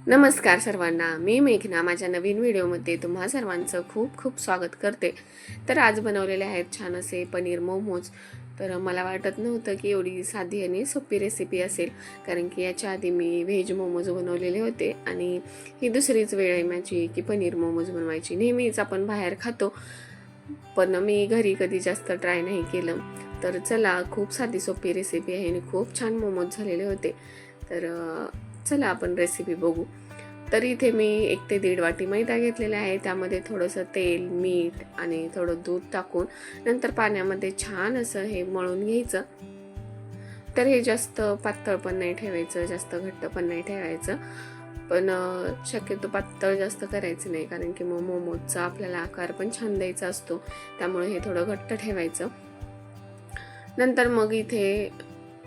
नमस्कार सर्वांना, मी मेघना माझ्या नवीन व्हिडिओमध्ये तुम्हा सर्वांचं खूप खूप स्वागत करते. तर आज बनवलेले आहेत छान असे पनीर मोमोज. तर मला वाटत नव्हतं की एवढी साधी आणि सोपी रेसिपी असेल, कारण की याच्या आधी मी व्हेज मोमोज बनवलेले होते आणि ही दुसरीच वेळ आहे माझी की पनीर मोमोज बनवायची. नेहमीच आपण बाहेर खातो, पण मी घरी कधी जास्त ट्राय नाही केलं. तर चला, खूप साधी सोपी रेसिपी आहे आणि खूप छान मोमोज झालेले होते. तर चला आपण रेसिपी बघू. तर इथे मी 1 ते 1.5 वाटी मैदा घेतलेला आहे. त्यामध्ये थोडंसं तेल, मीठ आणि थोडं दूध टाकून नंतर पाण्यामध्ये छान असं हे मळून घ्यायचं. तर हे जास्त पातळ पण नाही ठेवायचं, जास्त घट्ट पण नाही ठेवायचं. पण शक्यतो पातळ जास्त करायचं नाही, कारण की मग मोमोजचा आपल्याला आकार पण छान द्यायचा असतो. त्यामुळे हे थोडं घट्ट ठेवायचं. नंतर मग इथे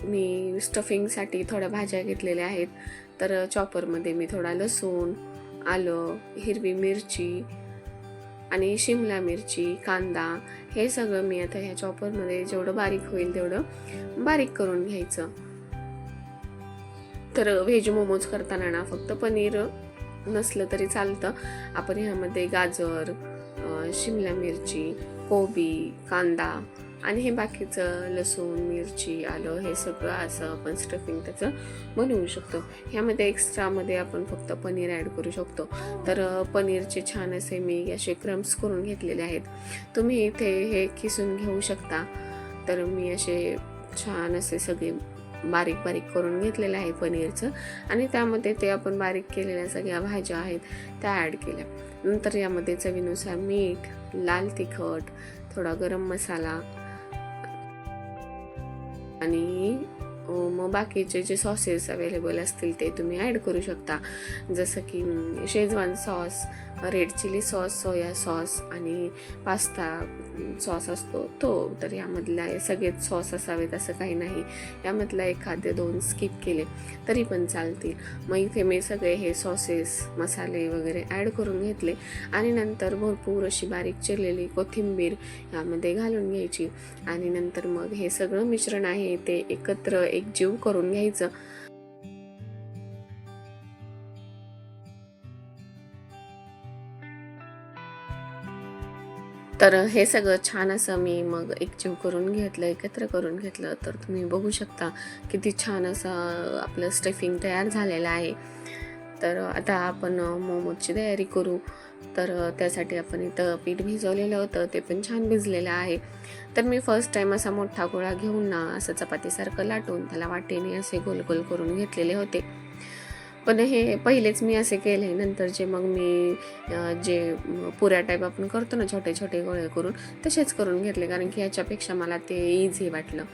मी स्टफिंगसाठी थोड्या भाज्या घेतलेल्या आहेत. तर चॉपरमध्ये मी थोडा लसूण, आलं, हिरवी मिरची आणि शिमला मिरची, कांदा हे सगळं मी आता ह्या चॉपरमध्ये जेवढं बारीक होईल तेवढं बारीक करून घ्यायचं. तर व्हेज मोमोज करताना ना फक्त पनीर नसलं तरी चालतं. आपण ह्यामध्ये गाजर, शिमला मिरची, कोबी, कांदा आणि हे बाकीचं लसूण, मिरची, आलं हे सगळं असं आपण स्टफिंग त्याचं बनवू शकतो. ह्यामध्ये एक्स्ट्रामध्ये आपण फक्त पनीर ॲड करू शकतो. तर पनीरचे छान असे मी असे क्रम्स करून घेतलेले आहेत. तुम्ही इथे हे किसून घेऊ शकता. तर मी असे छान असे सगळे बारीक बारीक करून घेतलेलं आहे पनीरचं, आणि त्यामध्ये ते आपण बारीक केलेल्या सगळ्या भाज्या आहेत त्या ॲड केल्या. नंतर यामध्ये चवीनुसार मीठ, लाल तिखट, थोडा गरम मसाला आणि मग बाकीचे जे सॉसेस अवेलेबल असतील ते तुम्ही ॲड करू शकता. जसं की Schezwan sauce, red chilli sauce, soya sauce आणि पास्ता सॉस असतो तो. तर यामधला सगळेच सॉस असावेत असं काही नाही. यामधला एखादे 2 स्किप केले तरी पण चालतील. मग इथे मी सगळे हे सॉसेस, मसाले वगैरे ॲड करून घेतले आणि नंतर भरपूर अशी बारीक चिरलेली कोथिंबीर यामध्ये घालून घ्यायची आणि नंतर मग हे सगळं मिश्रण आहे ते एकत्र एकजीव करून घ्यायचं. तर हे सगळं छान असं मी मग एकजीव करून घेतलं, एकत्र करून घेतलं. तर तुम्ही बघू शकता किती छान असं आपलं स्टफिंग तयार झालेलं आहे. तर आता आपण मोमोजची तयारी करू. तर त्यासाठी आपण इथं पीठ भिजवलेलं होतं, ते पण छान भिजलेलं आहे. तर मी फर्स्ट टाईम असा मोठा गोळा घेऊन ना असं चपातीसारखं लाटून त्याला वाटेने असे गोल गोल करून घेतलेले होते. पण हे पहिलेच मी असे केले. नंतरचे मग मी जे पुऱ्या टाईप आपण करतो ना छोटे छोटे गोळे करून, तसेच करून घेतले, कारण की ह्याच्यापेक्षा मला ते इझी वाटलं.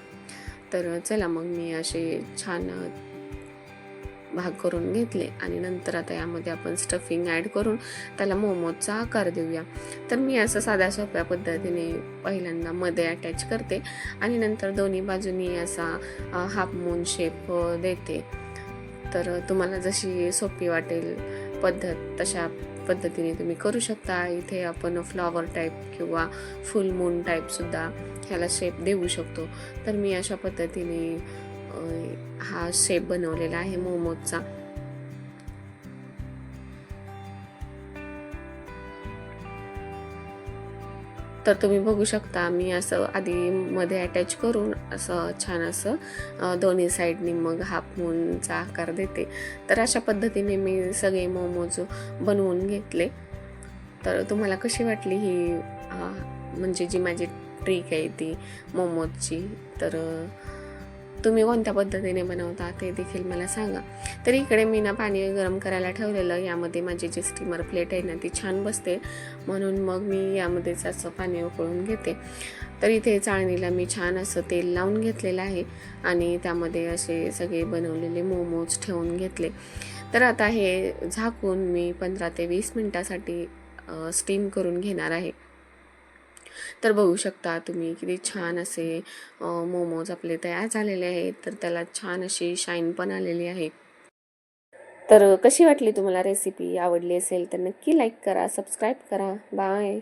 तर चला मग मी असे छान भाग करून घेतले आणि नंतर आता यामध्ये आपण स्टफिंग ॲड करून त्याला मोमोजचा आकार देऊया. तर मी असं साध्या सोप्या पद्धतीने पहिल्यांदा मध्ये अटॅच करते आणि नंतर दोन्ही बाजूनी असा हाफ मून शेप देते. तर तुम्हाला जशी सोपी वाटेल पद्धत तशा पद्धतीने तुम्ही करू शकता. इथे आपण फ्लॉवर टाईप किंवा फुल मून टाईपसुद्धा ह्याला शेप देऊ शकतो. तर मी अशा पद्धतीने हा शेप बनवलेला आहे मोमोजचा. तर तुम्ही बघू शकता मी असं आधी मध्ये अटॅच करून असं छान असं दोन्ही साईडनी मग हाफ मूनचा आकार देते. तर अशा पद्धतीने मी सगळे मोमोज बनवून घेतले. तर तुम्हाला कशी वाटली ही म्हणजे जी माझी ट्रिक आहे ती मोमोजची, तर तुम्ही कोणत्या पद्धतीने बनवता ते देखील मला सांगा. तर इकडे मी ना पाणी गरम करायला ठेवलेलं. यामध्ये माझी जी स्टीमर प्लेट आहे ना ती छान बसते, म्हणून मग मी यामध्येच असं पाणी उकळून घेते. तर इथे चाळणीला मी छान असं तेल लावून घेतलेलं आहे आणि त्यामध्ये असे सगळे बनवलेले मोमोज ठेवून घेतले. तर आता हे झाकून मी 15 ते 20 मिनटासाठी स्टीम करून घेणार आहे. तर बघू शकता तुम्ही किती छान असे मोमोज आपले तयार झालेले आहेत. तर त्याला छान अशी शाईन पण आलेली आहे. तर कशी वाटली तुम्हाला रेसिपी? आवडली असेल तर नक्की लाईक करा, सबस्क्राईब करा. बाय.